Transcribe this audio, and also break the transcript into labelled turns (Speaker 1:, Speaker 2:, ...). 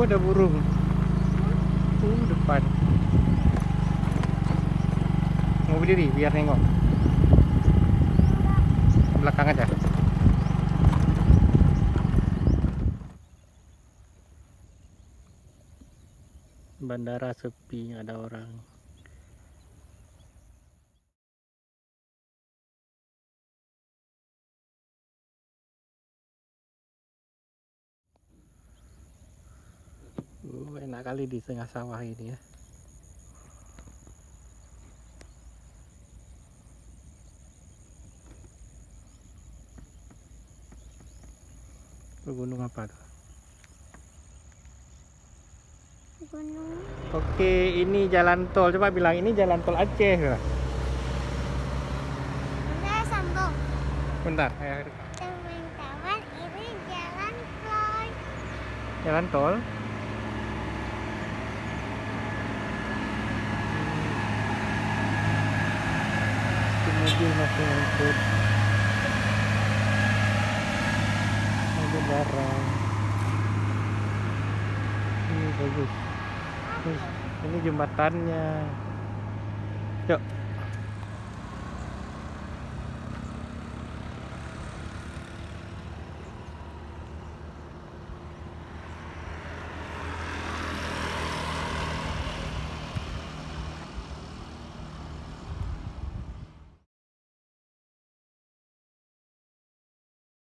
Speaker 1: ada burung. Depan. Mau berdiri biar nengok. Belakang aja. Bandara sepi, nggak ada orang. Enak kali di tengah sawah ini ya. Gunung apa tuh?
Speaker 2: Gunung.
Speaker 1: Oke, ini jalan tol. Coba bilang ini jalan tol Aceh.
Speaker 2: Udah sambung.
Speaker 1: Bentar,
Speaker 2: Teman-teman, ini jalan tol.
Speaker 1: jalan tol. Mobil masih ngikut. Mobil barang. Ini bagus. Ini jembatannya. Yuk.